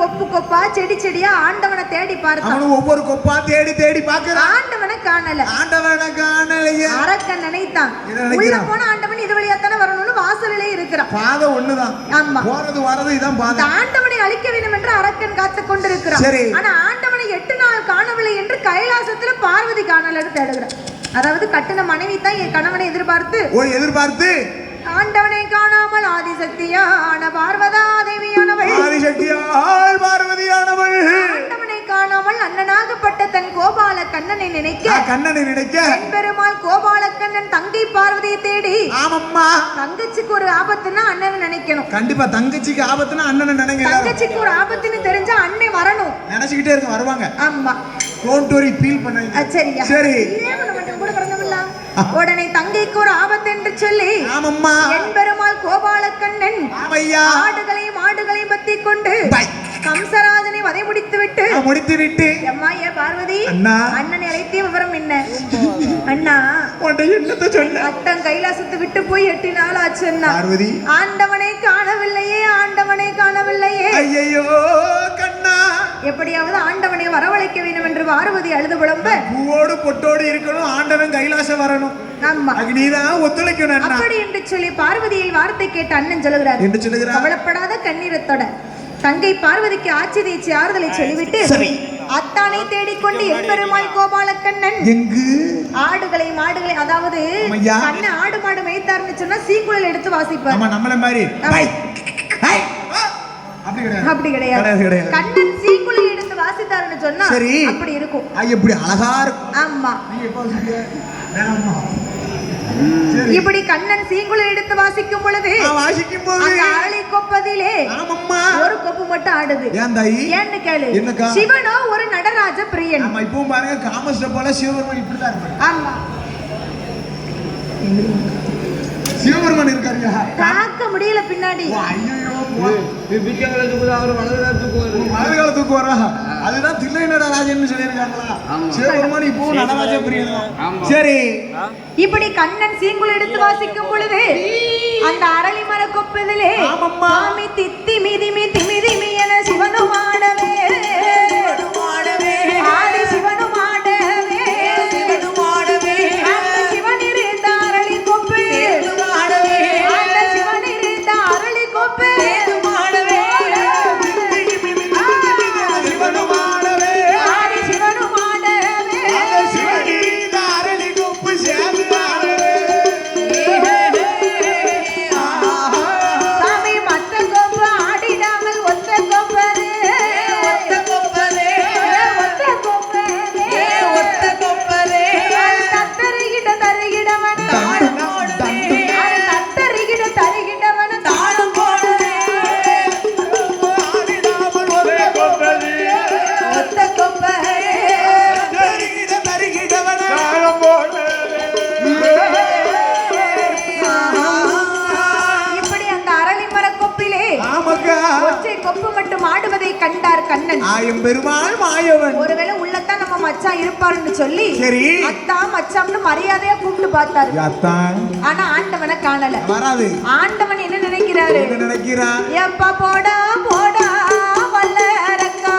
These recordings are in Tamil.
கொப்பு கொப்பா செடி செடியா ஆண்டவனை தேடி பார்த்தான். அவன் ஒவ்வொரு கொப்பா தேடி தேடி பார்க்கறான். ஆண்டவனை காணல. ஆண்டவனை காணலையே. அரக்கன் நினைத்தான் உள்ள போன ஆண்டவன் இது வழியா தானே வரணும்னு வாசலிலே இருக்கிறான். பாதை ஒண்ணுதான். ஆமா, போறது வரது இதான் பாதை. ஆண்டவனை அழிக்க வேண்டும் என்று அரக்கன் காத்துக் கொண்டிருக்கிறான். ஆனா ஆண்டவனை 8 நாள் காணவில்லை என்று கைலாசத்துல பார்வதி காணலன்னு தேடுகிறான். அதாவது கட்டின மனைவி தான் என் கணவனை எதிர்பார்த்து ஆண்டவனை காணாமல் ஆதிசக்தியான பார்வதா தேவியானவள் ஆண்டவனை காணாமல் அண்ணனாகப்பட்ட தன் கோபால கண்ணனை நினைக்க பெருமாள் கோபால கண்ணன் தங்கை பார்வதியை தேடி. ஆமாம்மா, தங்கச்சிக்கு ஒரு ஆபத்துனா அண்ணனை நினைக்கணும். கண்டிப்பா தங்கச்சிக்கு ஆபத்துனா அண்ணனை நினைங்க. தங்கச்சிக்கு ஒரு ஆபத்துன்னு தெரிஞ்சா அண்ணன் வரணும். நினைச்சுக்கிட்டே இருக்க வருவாங்க. ஆமா, டோன்ட் வரி, ஃபீல் பண்ணாதீங்க. சரியா? சரி. உடனே தங்கைக்கு ஒரு ஆபத்து என்று சொல்லி என் பெருமாள் கோபால கண்ணன் ஆடுகளையும் பத்தி கொண்டு கம்சராஜனை வதை முடித்து விட்டு அம்மா ஏ பார்வதி அண்ணனை அழைத்தே விவரம் என்ன? அண்ணா என்னத்த சொல்ல? அத்தன் கைலாசத்தை விட்டு போய் 8 நாள் ஆச்சு. பார்வதி ஆண்டவனை காணவில்லையே. ஐயோ கண்ணா, எப்படியாவது ஆண்டவனை வரவழைக்க வேண்டும் என்று பார்வதி அழுது புலம்ப, பூவோடு பொட்டோடு இருக்கணும், ஆண்டவன் கைலாசம் வரணும். ஆமா, நீதான் ஒத்துழைக்கணும் அப்படி என்று சொல்லி பார்வதியை வார்த்தை கேட்டு அண்ணன் சொல்லுகிறார். கவலைப்படாத கண்ணீரத்தோட தங்கை பார்வதிக்கு ஆச்சரியை ஆறுதலை சொல்லிவிட்டு அத்தானை தேடிக்கொண்டு எப்பெருமாள் கோபாலக்கண்ணன் ஆடுகளை அதாவது அண்ணன் ஆடு மாடு மேய்த்தாருன்னு சொன்னா சீக்குழல் எடுத்து வாசிப்பார். நம்மள மாதிரி அப்படி கிடையாது. கண்ணன் சீக்குழல் எடுத்து வாசித்தாருன்னு சொன்னா அப்படி இருக்கும். எப்படி அழகா இருக்கும். ஆமா, இப்படி கண்ணன் சீங்குழல் எடுத்து வாசிக்கும் பொழுது அந்த அரளி கொப்பதிலே ஒரு கொப்பு மட்டும் ஆடுது. ஏன்னு கேளு. சிவனோ ஒரு நடராஜ பிரியன். இப்பவும் பாருங்க, காமஸ்ட போல சிவபெருமான் இப்படிதான் இருப்பாரு. ஆமா, சிவபெருமான் இருக்காருங்க, பார்க்க முடியல பின்னாடி. அதுதான் தில்லை நடராஜன் சொல்லியிருக்காங்களா? சிவபெருமான் இப்போ நடராஜ பிரியன். சரி, இப்படி கண்ணன் சீங்குழல் எடுத்து வாசிக்கும் பொழுது அந்த அரளி மர கொப்பதிலே மாமி தித்தி மிதி மிதி மிதி என சிவனும் ஆடவே ஆதி சிவனும் ஆடவே அந்த சிவன் இருந்த அரளி கொப்பு அந்த சிவன் இருந்த அரளி கொப்பு கண்டார் கண்ணன். ஆயம் பெருமாள் மாயவன். ஒருவேளை உள்ளத்தான் நம்ம மச்சான் இருப்பாருன்னு சொல்லி அத்தா மச்சான்னு மரியாதையா கூப்பிட்டு பார்த்தாரு. ஆனா ஆண்டவனை காணல. வராது. ஆண்டவன் என்ன நினைக்கிறாரு? எப்பா போடா போடா வல்லரக்கா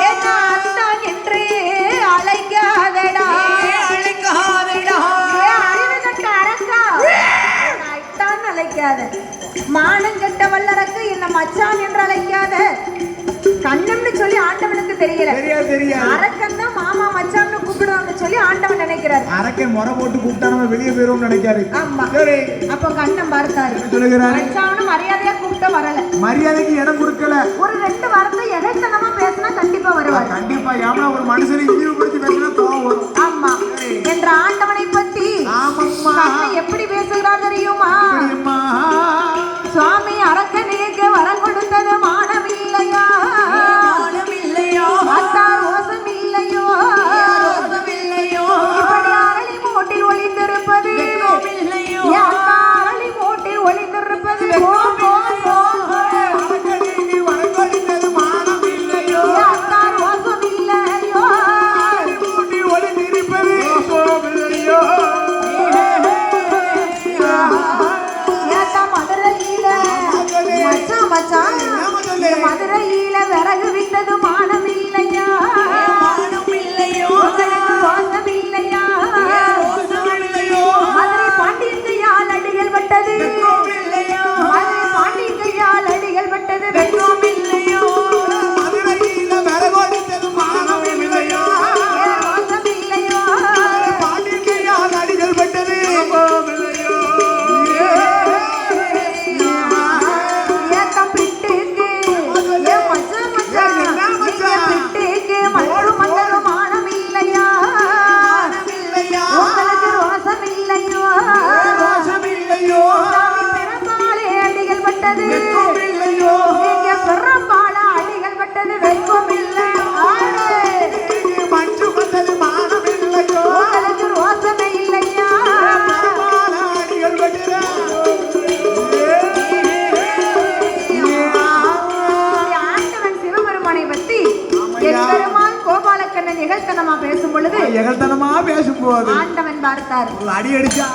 ஏன்னா அத்தான் என்று அழைக்காதடா அறிவுகட்ட அரக்கா அத்தான் அழைக்காத, மானங்கட்ட வல்லரக்கு என்ன மச்சான் என்று அழைக்காத. கண்ணம்னு சொல்லி ஆண்டவனுக்கு தெரியல. அரக்கன் தான் மாமா மச்சான்னு கூப்பிடுவாங்க சொல்லி ஆண்டவன் நினைக்கிறாரு. அரக்கன் முறை போட்டு கூப்பிட்டா நம்ம வெளியே போயிரும் நினைக்காரு. ஆமா, அப்ப கண்ணம் பார்த்தாரு. மச்சானும் மரியாதையா கூப்பிட்ட வரல. மரியாதைக்கு இடம் கொடுக்கல. ஒரு 2 வார்த்தை எகைத்தனமா பேசினா கண்டிப்பா வருவார். கண்டிப்பா. ஏன்னா ஒரு மனுஷனை இழிவுபடுத்தி பேசினா கோவம் வரும். ஆமா, என்ற ஆண்டவனை பத்தி எப்படி பேசுகிறார் தெரியுமா? சுவாமி அரக்கனுக்கு வரம் கொடுத்தது மானம் இல்லையா? அத்தா ரோசம் இல்லையோ? இப்படி அரளி மூட்டில் ஒளிந்திருப்பது அத்தா அரளி மூட்டில் ஒளிந்திருப்பது அத்தா ரோசம் இல்லையோ? எகழ்த்தனமா பேசும் பொழுது எகழ்த்தனமா பேசும்போது ஆண்டவன் பார்த்தார். ஒரு அடி அடிச்சா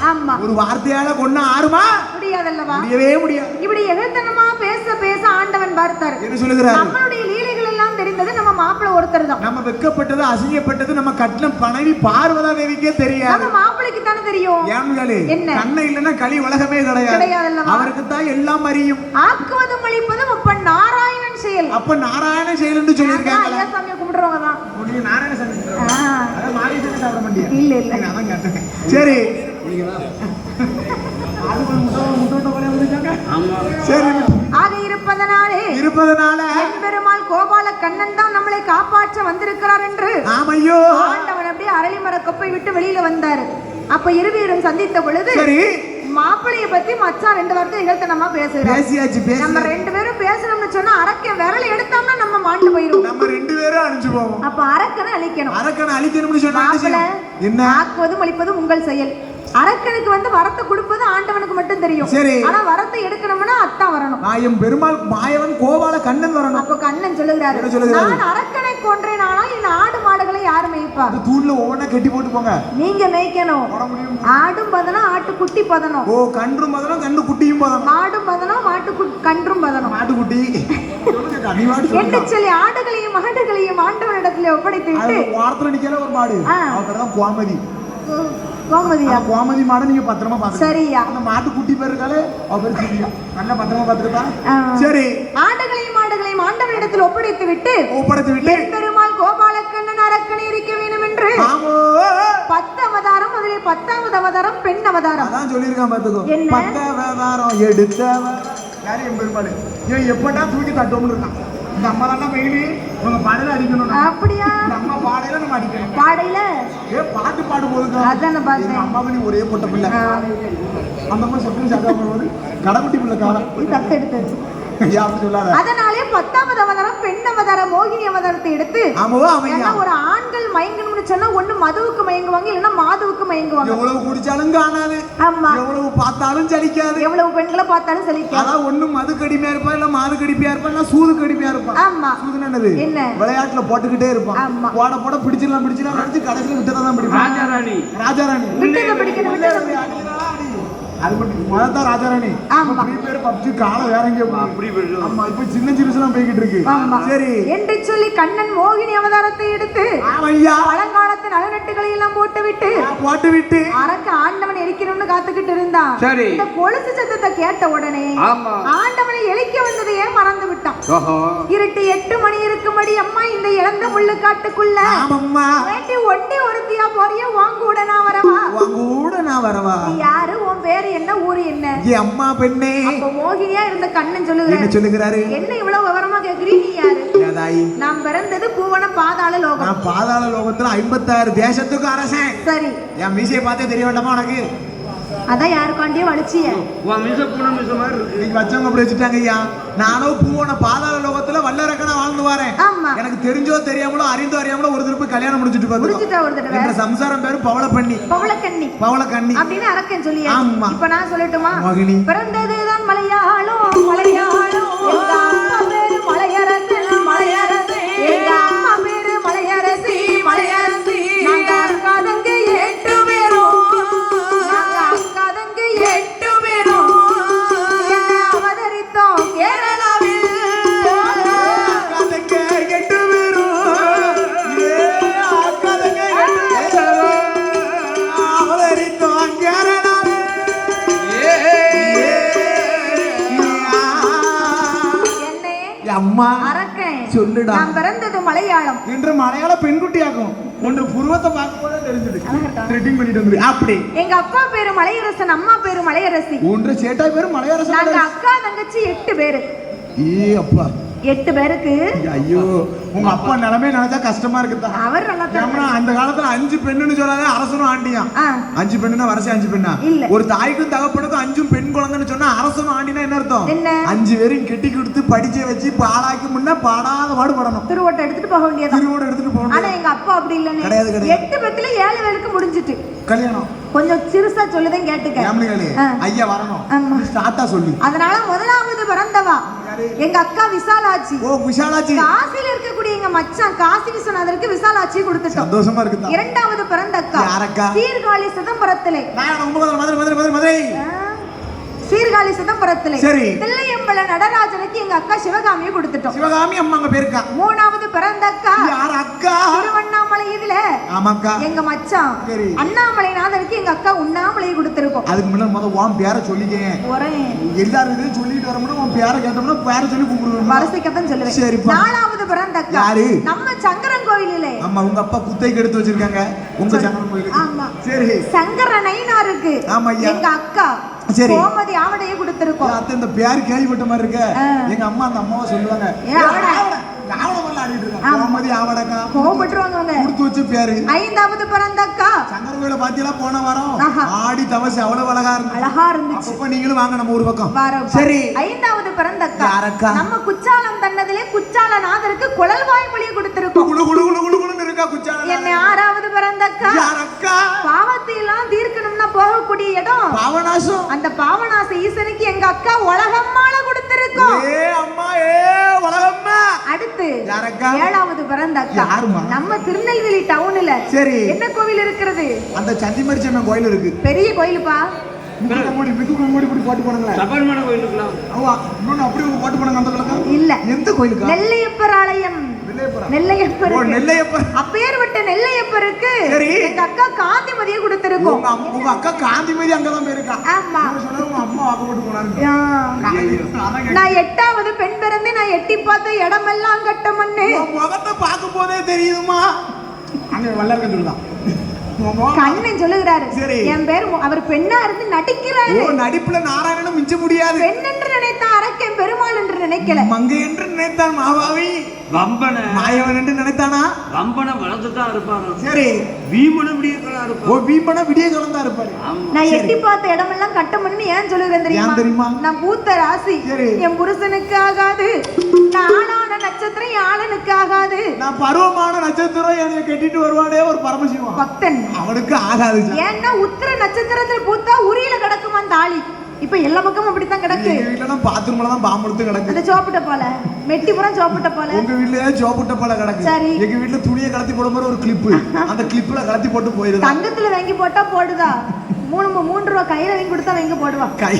ஆமா, ஒரு வார்த்தையால கொன்னா ஆறுமா? முடியாதல்லவா? முடியவே முடியாது. இப்படி எகழ்த்தனமா பேச பேச ஆண்டவன் பார்த்தார். என்ன சொல்லுகிறார்? நம்மளுடைய லீலைகள் எல்லாம் தெரிந்தது நம்ம மாப்பிள்ளை ஒருத்தர் தான். நம்ம வெக்கப்பட்டது, அசிங்கப்பட்டது நம்ம கட்டின பணவி பார்வதா தேவிக்கே தெரியாது. நம்ம மாப்பிள்ளைக்கு தானே தெரியும். ஏன்களே, என்ன? கண்ணை இல்லைன்னா களி உலகமே கிடையாது. கிடையாதல்லவா? அவருக்கு தான் எல்லாம் அறியும். ஆக்குவதும் அளிப்பதும் அப்ப நாராயணன் செயல். அப்ப நாராயண செயல் என்று சொல்லியிருக்காங்க. ஐயா சாமியை கும்பிடுறவங்க தான். நீங்க நாராயண சாமி அத மாறிட்டு சாப்பிட மாட்டீங்க. இல்ல இல்ல, அதான் கேட்டேன். சரி, அது முட்டோட்ட போல வந்துட்டாங்க. ஆமா, சரி. ஆக இருப்பதனாலே பெருமாள் கோபால கண்ணன் தான் நம்மளை காப்பாற்ற வந்திருக்கிறார் என்று ஆமையோ ஆண்டவன் அப்படியே அரளிமர கொப்பை விட்டு வெளியில வந்தாரு. அப்ப இருவரும் சந்தித்த பொழுது சரி, மாப்பிளைய பத்தி மச்சான் 2 வார்த்தை எகழ்த்தனமா பேசுறாரு. நம்ம 2 பேரும் பேசணும்னு சொன்னா அரக்கன் விரல் எடுத்தோம்னா நம்ம மாண்டு போயிரும். நம்ம 2 பேரும் அழிஞ்சு போவோம். அப்ப அரக்கனை அழிக்கணும். அரக்கனை அழிக்கணும்னு சொன்னா என்ன? ஆக்குவதும் அழிப்பதும் உங்கள் செயல். அரக்கனுக்கு வந்து வரத்தை கொடுப்பது ஆண்டவனுக்கு மட்டும் தெரியும். ஆனா வரத்தை எடுக்கணும்னா அத்தான் வரணும். மாயம் பெருமாள் மாயவன் கோபால கண்ணன் வரணும். அப்ப கண்ணன் சொல்லுகிறாரு, நான் அரக்கனை கொன்றேன், ஆனால் இந்த ஆடு மாடுகளை யாரு மேய்ப்பா? தூண்ல ஒவ்வொன்னா கட்டி போட்டு போங்க. நீங்க மேய்க்கணும். ஆடும் பதனம், ஆட்டு குட்டி பதனம். ஓ, கன்றும் பதனம், கண்ணு குட்டியும் பதனம். மாடும் பதனம், கன்றும் பதனம். மாட்டு குட்டி என்று சொல்லி ஆடுகளையும் மாடுகளையும் ஆண்டவனிடத்துல ஒப்படைத்து விட்டு வாரத்துல நிக்கல ஒரு மாடு, அவர்தான் கோமதி. கோமதியா? கோமதி மாடு நீங்க பத்திரமா பாத்துக்க. சரியா? அந்த மாட்டு குட்டி பேர் இருக்காலே அவர் சரியா நல்ல பத்திரமா பாத்துக்கிட்டா. சரி, ஆடுகளையும் மாடுகளையும் ஆண்டவனிடத்தில் ஒப்படைத்து விட்டு பெருமாள் கோபாலக்கண்ணன் அரக்கனை இருக்க வேண்டும் என்று 10 அவதாரம், அதிலே 10வது அவதாரம் பெண் அவதாரம். அதான் சொல்லியிருக்கான் பாத்துக்கோ. 10 அவதாரம் எடுத்தவர் யாரு? என் பெருமாள். இவன் எப்படா தூக்கி தட்டோம்னு இருக்கான். இந்த அம்மா தான் மெயிலி உங்க பாடையில அடிக்கணும். அப்படியா? இந்த அம்மா பாடையில நம்ம அடிக்கணும். பாடையில பாட்டு பாடும் போது அதான பார்த்தேன். அம்மாவை ஒரே பொட்ட பிள்ளை. அந்த அம்மா சொட்டு சாப்பிடும்போது கடைக்குட்டி பிள்ளை காலம் தத்து எடுத்து அதனாலே 10வது அவதாரம் பெண் அவதாரம் மோகினி அவதாரத்தை எடுத்து ஒரு ஆண்கள் மயங்கணும்னு சொன்னா ஒண்ணு மதுவுக்கு மயங்குவாங்க, இல்லன்னா மாதுவுக்கு மயங்குவாங்க. எவ்வளவு குடிச்சாலும் காணாது. ஆமா, எவ்வளவு பார்த்தாலும் சலிக்காது. எவ்வளவு பெண்களை பார்த்தாலும் சலிக்காது. அதான் ஒண்ணு மது கடிமையா இருப்பா, இல்ல மாது கடிமையா இருப்பா, இல்ல சூது கடிமையா இருப்பா. ஆமா, சூது என்னது? என்ன? விளையாட்டுல போட்டுக்கிட்டே இருப்பான். போட போட பிடிச்சிடலாம் நினைச்சு கடைசியில விட்டதான் பிடிக்கும். ராஜாராணி விட்டதை பிடிக்கணும். அது மட்டும் மதத்தான் ராஜாராணி. பேர் பப்ஜி காலம் வேற எங்கேயோ இப்ப சின்ன சிறுசுலாம் போய்கிட்டு இருக்கு. சரி என்று சொல்லி கண்ணன் மோகினி அவதாரத்தை எடுத்து பழங்காலத்து நலநட்டுகளை எல்லாம் போட்டு விட்டு அரக்க ஆண்டவன் எரிக்கணும்னு காத்துக்கிட்டு இருந்தான். இந்த கொலுசு சத்தத்தை கேட்ட உடனே ஆண்டவனை எரிக்க வந்ததையே மறந்து விட்டான். இருட்டு 8 மணி இருக்கும்படி அம்மா இந்த இழந்த முள்ளு காட்டுக்குள்ள வேண்டி ஒண்டி ஒருத்தியா போறிய வாங்கூட நான் வரவா? யாரு? உன் பேரு என்ன? ஊரு என்ன? அம்மா பெண்ணே. அப்ப மோகினியா இருந்த கண்ணன் சொல்லுகிறாரு, என்ன இவ்வளவு விவரமா கேக்குறீ? நீ யாரு? நான் பிறந்தது பூவன பாதாள லோகம். நான் பாதாள லோகத்துல 56 தேசத்துக்கு அரசன். சரி, என் மீசையை பார்த்தே தெரிய வேண்டாமா உனக்கு? அதான் யாருக்காண்டியோ வலிச்சிய நீங்க வச்சவங்க அப்படி வச்சுட்டாங்க. ஐயா, நானும் பூவன பாதாள லோகத்துல வல்லரக்கனா வாழ்ந்து வரேன். எனக்கு தெரிஞ்சோ தெரியாமலோ அறிந்தோ அறியாமலோ ஒரு திருப்பி கல்யாணம் முடிச்சிட்டு பாத்து சம்சாரம் பேரு பவளக்கண்ணி அப்படின்னு அரக்கன் சொல்லி. இப்ப நான் சொல்லட்டுமா? பிறந்ததுதான் மலையாளம் மலையாளம் பேரு மலையரசு மலையரசு அம்மா பேரு மலையரசி மலையரசி கதங்க 8 பேரும் கதங்க 8 பேரும் அவதரித்தோம் கேரளாவில். கதங்க 8 பேரும் அவதரித்தோம் கேரளாவில். அம்மா அரக்கன் சொல்லுடா, நான் பிறந்தது மலையாளம் என்று மலையாள பெண்குட்டியாகும். ஒன்று புருவத்தை பார்க்க போல தெரிஞ்சிடுச்சு. த்ரெட்டிங் பண்ணிட்டு வந்து அப்படி. எங்க அப்பா பேரு மலையரசன், அம்மா பேரு மலையரசி. ஒன்று சேட்டா பேரு மலையரசன். நாங்க அக்கா தங்கச்சி 8 பேரு. ஏ அப்பா, 8 பேருக்கு. ஐயோ, உங்க அப்பா நிலைமை நினைச்சா கஷ்டமா இருக்குதா? அவர் நல்லா அந்த காலத்துல 5 பெண்ணுன்னு சொல்லாத அரசனும் ஆண்டியா. 5 பெண்ணுனா வருஷம் 5 பெண்ணா? ஒரு தாய்க்கும் தகப்பனுக்கும் 5 பெண் குழந்தைன்னு சொன்னா அரசனும் ஆண்டினா என்ன அர்த்தம்? 5 பேரும் கெட்டி கொடுத்து படிச்ச வச்சு பாலாக்கி முன்ன பாடாத பாடுபடணும். திருவோட்டை எடுத்துட்டு போக வேண்டியது. திருவோட்டை எடுத்துட்டு போகணும். ஆனா எங்க அப்பா அப்படி இல்லன்னு. கிடையாது. 8 பேத்துல 7 பேருக்கு முடிஞ்சிட்டு கல்யாணம். கொஞ்சம் சிறுசா சொல்லுதேன் கேட்டுக்க. ஐயா வரணும் ஸ்டார்ட்டா சொல்லு. அதனால முதலாவது பிறந்தவா எங்க அக்கா விசாலாட்சி. ஓ விசாலாட்சி. காசில இருக்கக்கூடிய எங்க மச்சான் காசி விஸ்வநாதருக்கு விசாலாட்சி கொடுத்துட்டோம். சந்தோஷமா இருக்கு. இரண்டாவது பிறந்த அக்கா யாரக்கா? சீர்காழி சிதம்பரத்திலே. மதுரை சீர்காழி சிதம்பரத்திலே சரி தில்லையம்பல நடராஜனுக்கு எங்க அக்கா சிவகாமியை கொடுத்துட்டோம். சிவகாமி அம்மாங்க பேருக்கா. மூணாவது பிறந்த அக்கா யார் அக்கா? திருவண்ணாமலை. இதுல ஆமாக்கா எங்க மச்சான் அண்ணாமலைநாதருக்கு எங்க அக்கா உண்ணாமலையை கொடுத்திருக்கோம். அதுக்கு முன்னாடி முதல்ல உன் பேரை சொல்லிக்கேன். எல்லாரும் இதையும் சொல்லிட்டு வரமுன்னா உன் பேரை கேட்டோம்னா பேரை சொல்லி கூப்பிடுவோம். வரிசைக்கத்தான் சொல்லுவேன். சரி. நாலாவது பிறந்த அக்கா யாரு? நம்ம சங்கரன் கோயிலிலே. ஆமா உங்க அப்பா குத்தைக்கு எடுத்து வச்சிருக்காங்க உங்க சங்கரன் கோயிலுக்கு. ஆமா சரி. சங்கரனைனாருக்கு எங்க அக்கா சரி கோமதி ஆவடையை கொடுத்திருக்கோம். அத்தை இந்த பேர் கேள்விப்பட்ட மாதிரி இருக்க. எங்க அம்மா அந்த அம்மாவை சொல்லுவாங்க கோமதி ஆவடக்கா கோபப்பட்டுருவாங்க அவங்க. கொடுத்து வச்ச பேரு. ஐந்தாவது பிறந்த அக்கா சங்கரன் கோயில பாத்தீங்களா போன வாரம் ஆடி தவசு அவ்வளவு அழகா இருந்துச்சு. அப்ப நீங்களும் வாங்க நம்ம ஒரு பக்கம். சரி. ஐந்தாவது பிறந்த அக்கா நம்ம குச்சாலம் தன்னதிலே குச்சாலநாதருக்கு குழல்வாய் மொழியை கொடுத்திருக்கோம். குளு குளு குளு குளு குளு இருக்கா குச்சாலம். என்ன ஆறாவது பிறந்த அக்கா யாரக்கா? பாவத்தை எல்லாம் தீர்க்கணும்னா போகக்கூடிய இடம் பாவநாசம். அந்த பாவநாச ஈசனுக்கு எங்க அக்கா உலகம்மாள கொடுத்திருக்கோம். ஏ அம்மா ஏ உலகம்மா. அடுத்து யாரக்கா? ஏழாவது பிறந்த அக்கா நம்ம திருநெல்வேலி டவுன்ல சரி என்ன கோவில் இருக்கிறது? அந்த சந்திமரிச்சம்மன் கோயில் இருக்கு. பெரிய கோயிலுப்பா. நெல்லையப்பர் ஆலயம். அப்பேர்பட்ட நெல்லையப்பருக்கு எங்க அக்கா காந்திமதியை கொடுத்திருக்கோம். உங்க அக்கா காந்திமதி அங்கதான் போயிருக்கா. ஆமா நான் எட்டாவது பெண் பிறந்து நான் எட்டி பார்த்த இடமெல்லாம் கட்ட மண்ணு. முகத்தை பார்க்கும் போதே தெரியுமா? அங்க வல்லரக்கன் சொல்லுதான் கண்ணன் சொல்லுகிறாரு. என் பேர் அவர் பெண்ணா இருந்து நடிக்கிறாரு. நடிப்புல நாராயணனும் மிஞ்ச முடியாது. பெண் என்று நினைத்த அரக்கன் பெருமாள் என்று நினைக்கல. மங்கை என்று நினைத்தான் மாவாவி. வம்பன மாயவன் என்று நினைத்தானா? வம்பன வளர்ந்துதான் இருப்பாரு. சரி வீமன விடிய கலந்தா இருப்பாரு. ஓ வீமன விடிய கலந்தா இருப்பாரு. நான் எட்டி பார்த்த இடமெல்லாம் கட்டமன்னு ஏன் சொல்லுகிறேன் தெரியுமா? நான் பூத்த ராசி. என் புருஷனுக்கு ஆகாது. நானான நட்சத்திரம் ஆளனுக்கு ஆகாது. நான் பருவமான நட்சத்திரம் என்னை கட்டிட்டு வருவானே ஒரு பரமசிவன் பக்தன் அவனுக்கு ஆகாது. ஏன்னா உத்திர நட்சத்திரத்தில் பூத்தா உரியில கிடக்குமா தாலி. இப்ப எல்லா பக்கமும் அப்படித்தான் கிடக்கு. வீட்டுல பாத்ரூம்ல தான் பாம்புடுத்து கிடக்கு. அந்த சோப்புட்ட போல மெட்டிபுரம் சோப்புட்ட போல. உங்க வீட்லயே சோப்புட்ட போல கிடக்கு. சரி எங்க வீட்ல துணியை கலத்தி போடும்போது ஒரு கிளிப் அந்த கிளிப்ல கலத்தி போட்டு போயிருது. தங்கத்துல வாங்கி போட்டா போடுதா? 3 ரூபா கையில வாங்கி கொடுத்தா வாங்கி போடுவா. கை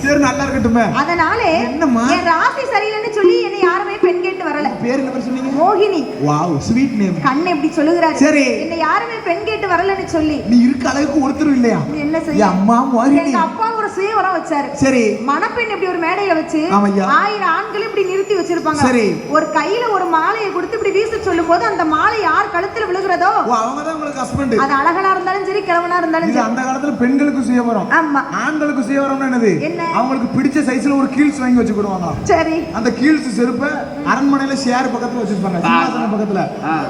சரி நல்லா இருக்கட்டுமே. அதனால என் ராசி சரியில்லைன்னு சொல்லி என்னை யாருமே பெண் கேட்டு வரல. பேர் என்ன பேர் சொன்னீங்க? மோகினி. Wow sweet name. கண்ணே எப்படி சொல்லுகிறாரு. சரி என்னை யாருமே பெண் கேட்டு வரலன்னு சொல்லி நீ இருக்க அளவுக்கு ஒருத்தரும் இல்லையா? என்ன செய்ய? அம்மா மோகினி. எங்க அப்பா ஒரு சுயவரம் வச்சாரு. சரி மணப்பெண் இப்படி ஒரு மேடையில வச்சு 1000 ஆண்கள் இப்படி நிறுத்தி வச்சிருப்பாங்க. சரி ஒரு கையில ஒரு மாலையை கொடுத்து இப்படி வீச சொல்லும்போது அந்த மாலை யார் கழுத்துல விழுகிறதோ அவங்க தான் உங்களுக்கு ஹஸ்பண்ட். அது அழகனா இருந்தாலும் சரி கிழவனா இருந்தாலும் சரி. அந்த காலத்துல பெண்களுக்கு சுயவரம். ஆமா ஆண்களுக்கு சுயவரம்னா என்னது? அவங்களுக்கு பிடிச்ச சைஸ்ல ஒரு கீல்ஸ் வாங்கி வச்சுக்கிடுவாங்க. சரி அந்த கீல்ஸ் செருப்ப அரண்மனையில ஷேர் பக்கத்துல வச்சிருப்பாங்க சிம்மாசனம் பக்கத்துல.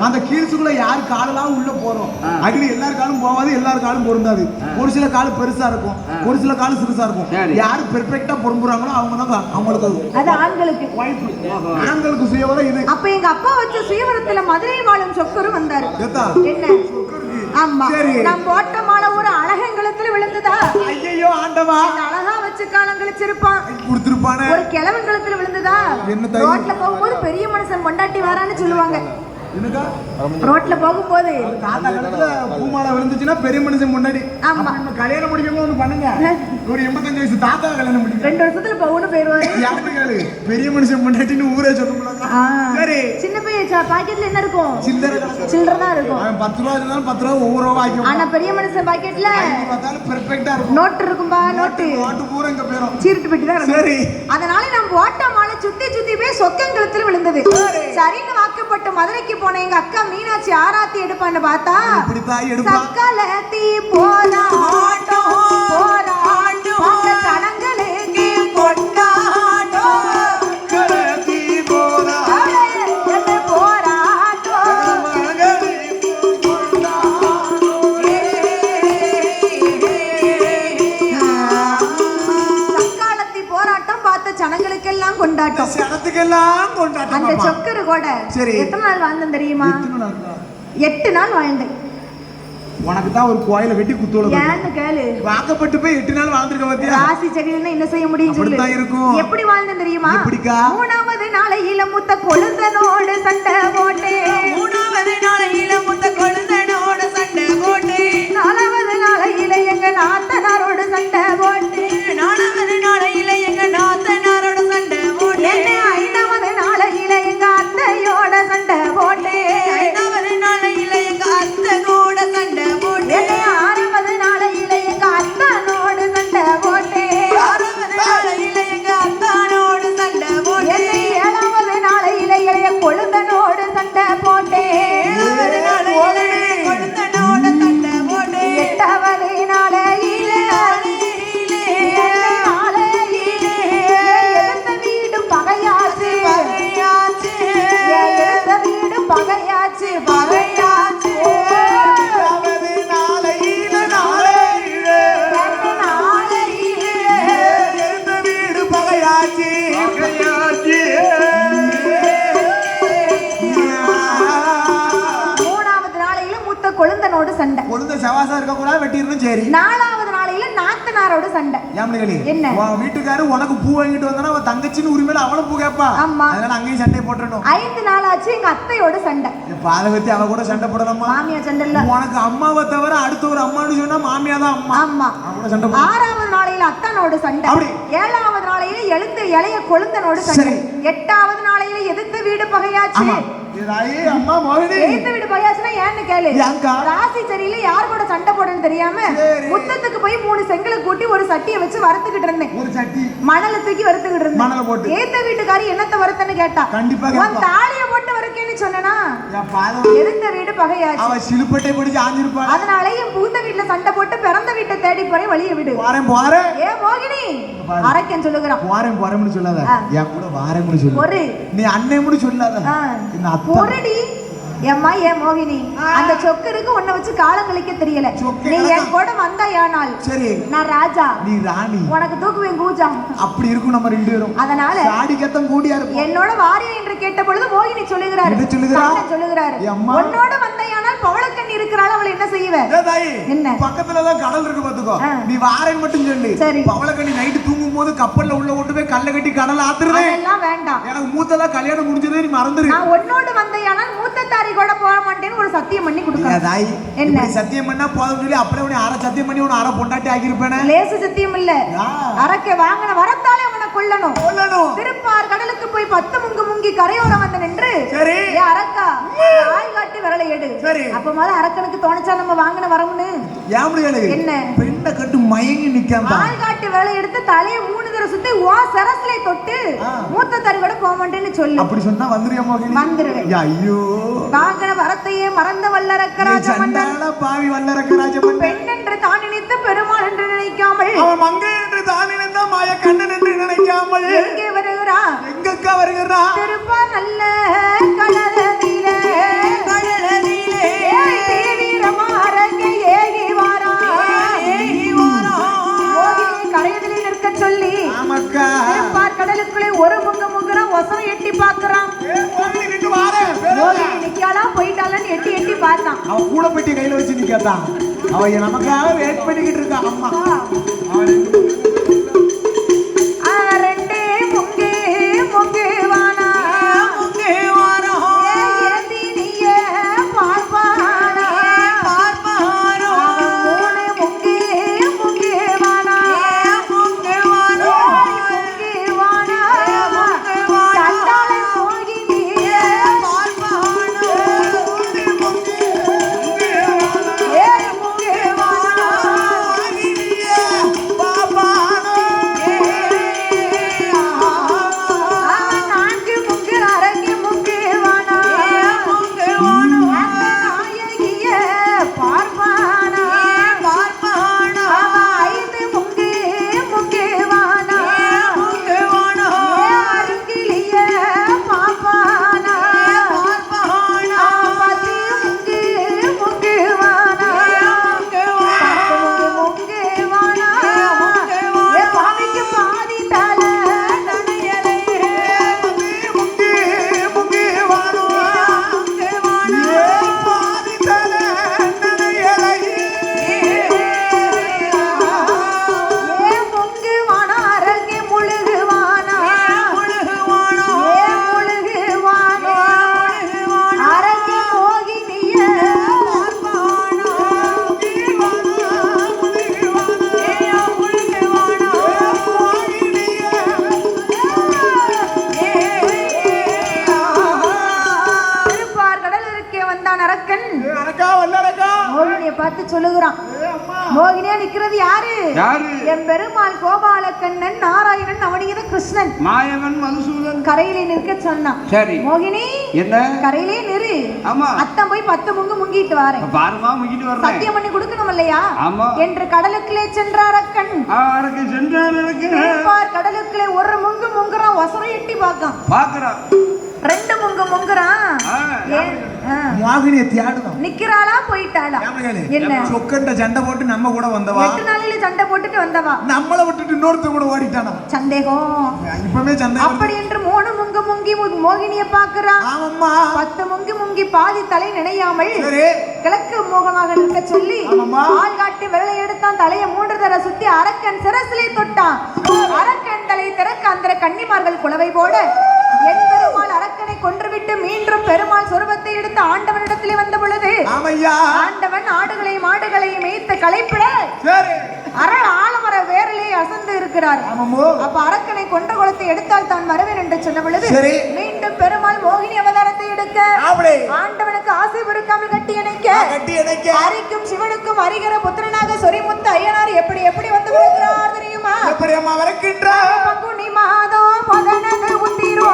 அந்த கீல்ஸுக்குள்ள யார் காலெல்லாம் உள்ள போறோம் அடி எல்லார் காலும் போவாது எல்லார் காலும் பொருந்தாது. ஒரு சில காலு பெருசா இருக்கும் ஒரு சில காலு சிறுசா இருக்கும். யாரு பெர்ஃபெக்ட்டா பொரும்புறாங்களோ அவங்க தான் அவங்களுக்கு அது ஆண்களுக்கு ஆண்களுக்கு சுயவரம் இது. அப்ப எங்க அப்பா வச்ச சுயவரத்துல மதுரை வாழும் சொக்கரும் வந்தாரு. என்ன ஆமா நான் போட்ட மாலை ஒரு அழகங்களத்துல விழுந்ததா? ஐயோ ஆண்டவா அழகா வச்சு காலம் கழிச்சிருப்பான் கொடுத்திருப்பானே. ஒரு கிழவங்களத்துல விழுந்ததா? ரோட்ல போகும்போது பெரிய மனுஷன் கொண்டாட்டி வரான்னு சொல்லுவாங்க. ரோட்ல போகும்போது பூமாலை விழுந்துச்சுன்னா பெரிய மனுஷன் முன்னாடி. ஆமா கல்யாணம் முடிக்கும் போது பண்ணுங்க ஒரு 85 வயசு தாத்தா கல்யாணம் முடிக்கும் 2 வருஷத்துல பவுன்னு போயிருவாரு. பெரிய மனுஷன் முன்னாடின்னு ஊரே சொல்லுங்க. சரி சின்ன பையன் பாக்கெட்ல என்ன இருக்கும்? சில்லறை தான் இருக்கும். 10 ரூபா இருந்தாலும் 10 ரூபா ஒவ்வொரு ரூபா ஆகும். ஆனா பெரிய மனுஷன் பாக்கெட்ல பார்த்தாலும் பெர்ஃபெக்ட்டா இருக்கும். நோட் இருக்கும்பா நோட்டு பூரா இங்க போயிரும். சீருட்டு பெட்டி தான் இருக்கும். சரி அதனால நம்ம ஓட்ட மாலை சுத்தி சுத்தி போய் சொக்கங்கலத்துல விழுந்தது. சரின்னு வாக்கப்பட்ட மதுரைக்கு போன எங்க அக்கா மீனாட்சி ஆராத்தி எடுப்பான்னு பார்த்தா சக்கலத்தி போராட்டம் போராட்டம் அந்த கடங்களுக்கு கொண்டாட்டம் சக்கலத்தி போராட்டம் போராட்டம் சக்காலத்தி போராட்டம் பார்த்த ஜனங்களுக்கெல்லாம் கொண்டாட்டம். அந்த சொக்கரு கூட எத்தனை நாள் வாழ்ந்தேன் தெரியுமா? 8 நாள் வாழ்ந்தேன். உனக்கு தான் ஒரு கோயிலை வெட்டி குத்தோல ஏன்னு கேளு. வாக்கப்பட்டு போய் 8 நாள் வாழ்ந்துருக்க பத்தியா? ராசி சரியில்லைன்னா என்ன செய்ய முடியும் சொல்லு. அப்படிதான் இருக்கும். எப்படி வாழ்ந்தேன் தெரியுமா? எப்படிக்கா? 3வது நாளையில முத்த கொழுந்தனோடு சண்டை போட்டே. 3வது நாளையில முத்த கொழுந்தனோடு சண்டை போட்டே. 4வது நாளையில எங்க நாத்தனாரோடு சண்டை போட்டே. 4வது நாளையில எங்க நாத்தனாரோட சண்டை போட்டே. 5வது நாளையில எங்க அத்தையோட சண்டை போட்டே. 5வது நாளையில எங்க அத்தனோட சண்டை போட்டே. 6வது நாளையில எங்க அத்தானோடு சண்டை போட்டே. 6வது நாளையில எங்க அத்தானோட சண்டை போட்டே. 7வது நாளையில இளைய கொழுந்தனோடு சண்டை போட்டே. 7வது நாளையில கொழுந்தனோட சண்டை போட்டே. 8வது நாளையில எழுந்த வீடு பகையாச்சு. எழுந்த வீடு பகையாச்சு பகையாச்சு. வீடு பகையாச்சு பகையாச்சு. 3வது நாளையில மூத்த கொழுந்தனோடு சண்டை. கொழுந்த சவாசா இருக்க கூட வெட்டிடணும். சரி. 4வது நாளையில நாத்தனாரோடு சண்டை. ஏமலிகளி என்ன? உன் வீட்டுக்காரு உனக்கு பூ வாங்கிட்டு வந்தானா அவன் தங்கச்சின்னு உரிமையில அவளும் பூ கேட்பா. ஆமா. அதனால அங்கேயும் சண்டை போட்டுடணும். 5 நாளாச்சு எங்க அத்தையோட சண்டை. பாதகத்தி அவ கூட சண்டை போடலாமா? மாமியா சண்டை இல்ல. உனக்கு அம்மாவை தவிர அடுத்த ஒரு அம்மான்னு சொன்னா மாமியா தான் அம்மா. ஆமா. அவ கூட சண்டை போட. 6வது நாளையில அத்தானோடு சண்டை. அப்படி. 7வது நாளையில எழுந்த இளைய கொழுந்தனோடு சண்டை. சரி. 8வது நாளையில எதிர்த்த வீடு பகையாச்சு. ஆமா. இதாயி அம்மா மோகினி. எதிர்த்த வீடு பகையாச்சுன்னா ஏன்னு கேளு. ஏன்க்கா? ராசி சரியில்லை யார் கூட சண்டை போடணும்னு தெரியாம சரி. முத்தத்துக்கு போய் 3 செங்கலை கூட்டி ஒரு சட்டியை வச்சு வறுத்துக்கிட்டு இருந்தேன். ஒரு சட்டி மணலை தூக்கி வறுத்துக்கிட்டு இருந்தேன். மணலை போட்டு. ஏத்த வீட்டுக்காரி என்னத்த வறுத்தன்னு கேட்டா. கண்டிப்பா உன் கேட்பா. தாலியை போட்டு வறுக்கேன்னு சொன்னனா என் பாதம் எதிர்த்த வீடு பகையாச்சு. அவ சிலுப்பட்டை பிடிச்சு ஆஞ்சிருப்பா. அதனால என் புகுந்த வீட்டுல சண்டை போட்டு பிறந்த வீட்டை தேடி போறேன் வழிய விடு. போறேன் போறேன். ஏ மோகினி பாரு. அரக்கன் சொல்லுகிறான். போறேன் போறேன்னு சொல்லாத. என் கூட வாரேன்னு சொல்லு. ஒரு நீ அண்ணேன்னு சொல்லாத. இந்த அத்தை பொருடி ஏம்மா ஏ மோகினி அந்த சொக்கருக்கு உன்னை வச்சு காலம் கழிக்க தெரியல. சொக்கு நீ கணக்கா? என் கூட வந்தாயானால் சரி. நான் ராஜா நீ ராணி. உனக்கு தூக்குவேன் கூஜா. அப்படி இருக்கும் நம்ம 2 பேரும். அதனால சாடி கத்தம் கூடியா இருக்கும். என்னோட வாரியா என்று கேட்ட பொழுது மோகினி சொல்லுகிறாரு. என்ன சொல்லுகிறா? கண்ணன் சொல்லுகிறாரு. ஏ அம்மா. உன்னோட வந்தாயானால் பவளக்கண்ணி இருக்கிறாள் அவள் என்ன செய்வ? ஏ தாயி, என்ன? பக்கத்துலதான் கடல் இருக்கு பாத்துக்கோ. ஆ. நீ வாரேன்னு மட்டும் சொல்லு. சரி. பவளக்கண்ணி நைட்டு தூங்கும் போது கப்பல்ல உள்ள ஓட்டு போய் கல்ல கட்டி கடல் ஆத்துறதே. அதெல்லாம் வேண்டாம். எனக்கு மூத்ததா கல்யாணம் முடிஞ்சதே நீ மறந்துரு. நான் உன்னோடு வந்தாயானால் மூத்த தாரி கூட போக மாட்டேன்னு ஒரு சத்தியம் பண்ணி ஏ கொடுக்கணும். தாயி, என்ன? இப்படி சத்தியம் பண்ணா போதும் சொல்லி அப்படியே உன்னை அரை சத்தியம் பண்ணி உன்னை அரை பொண்டாட்டி ஆக்கியிருப்பேனே. லேசு சத்தியம் இல்ல. ஆ. அரக்க வாங்கின வரத்தாலே அவனை கொல்லணும். சொல்லணும். திருப்பார் கடலுக்கு போய் 10 முங்கி கரையோரம் வந்து நின்று சரி. ஏ அரக்கா ஆய் காட்டி விரலை எடு. சரி. அப்ப மாதிரி அரக்கனுக்கு தோணுச்சா நம்ம வாங்கின வரம்னு. ஏன் முடியாது? என்ன? பெண்ணை கட்டு மயங்கி நிக்காம ஆய் காட்டி விரலை எடுத்து தலையை 3 தடவை சுத்தி ஓ சரஸ்ல தொட்டு ஆ. மூத்த தாரி கூட போக மாட்டேன்னு சொல்லு. அப்படி சொன்னா வந்துருயா மோகினி? வந்துருவேன். ஐயோ, வாங்கின வரத்தையே மறந்த வல்லரக்கராஜ மன்னன் சண்டாள பாவி வல்லரக்க ராஜமன். பெண் என்று தான் நினைத்து பெருமாள் என்று நினைக்காமல் அவன் மங்கை என்று தான் நினைந்தா மாய கண்ணன் என்று நினைக்காமல் எங்கே வருகிறான்? எங்கக்கா வருகிறா? திருப்பார் நல்ல கடலதிலே ஏய் தீவிரமா அரங்கை ஏகி வாரான். மோகினி கரையதிலே நிற்க சொல்லி ஆமாக்கா. திருப்பார் கடலுக்குள்ளே ஒரு முங்குறான் ஒசரம் எட்டி பார்க்கறான். மோகினி நின்று வாரேன். மோகினி நிக்காளா போயிட்டாளான்னு எட்டி எட்டி பார்த்தான். அவன் கூட பெட்டி கையில வச்சு நிக்காதான். அவன் நமக்காக வெயிட் பண்ணிக்கிட்டு இருக்கா. அம்மா அவன் ரெண்டே முங்கே முங்கே வானா ஏந்தி நீயே பார்ப்பானா. 3 முங்கே முங்கே வானா முங்கே வானா சண்டாள மோகினியே ஏ முங்கே வானா பார்த்து சொல்லுகிறான். மோகினியா நிக்கிறது யாரு? என் பெருமாள் கோபாலக்கண்ணன் நாராயணன் அவனியத கிருஷ்ணன் மாயவன் மதுசூதன் கரையிலே நிற்க சொன்னான். சரி மோகினி என்ன கரையிலே நிறு. ஆமா அத்தம் போய் 10 முங்கு முங்கிட்டு வரேன். பாருமா முங்கிட்டு வர்றேன். சத்தியம் பண்ணி கொடுக்கணும் இல்லையா? ஆமா என்று கடலுக்குள்ளே சென்றார் அக்கன். கடலுக்குள்ளே ஒரு முங்கு முங்குறான், ஒசரை எட்டி பாக்குறான். 2 முங்கு முங்குறான். மோகினியை தேடுதான். நிக்கிறாளா போயிட்டாளா? என்ன சொக்கண்ட சண்டை போட்டு நம்ம கூட வந்தவா? 8 நாளில சண்டை போட்டுட்டு வந்தவா? நம்மள விட்டுட்டு இன்னொருத்த கூட ஓடிட்டானா? சந்தேகம். இப்பவே சந்தேகம். அப்படி என்று 3 முங்கு முங்கி மோகினியை பாக்குறான். ஆமாம்மா. 10 முங்கி முங்கி பாதி தலை நினையாமல் கிழக்கு முகமாக நிற்க சொல்லி ஆள் காட்டி விரலை எடுத்தான். தலையை 3 தர சுத்தி அரக்கன் சிரசிலே தொட்டான். அரக்கன் தலை திறக்க அந்த கன்னிமார்கள் குலவை போட என் பெருமாள் அரக்கனை கொன்றுவிட்டு மீண்டும் பெருமாள் சொருபத்தை எடுத்து ஆண்டவனிடத்திலே வந்த பொழுது ஆண்டவன் ஆடுகளையும் மாடுகளையும் மேய்த்து களைப்பிட ஆலமர வேரிலே அசந்து இருக்கிறார். அப்ப அரக்கனை கொன்ற குலத்தை எடுத்தால் தான் வருவேன் என்று சொன்ன பொழுது மீண்டும் பெருமாள் மோகினி அவதாரத்தை எடுக்க ஆண்டவனுக்கு ஆசை பொறுக்காமல் கட்டி இணைக்க ஹரிக்கும் சிவனுக்கும் ஹரிகர புத்திரனாக சொரிமுத்து ஐயனார் எப்படி எப்படி வந்து வருகிறார் தெரியுமா? பங்குனி மாதம் 11 உத்திரோ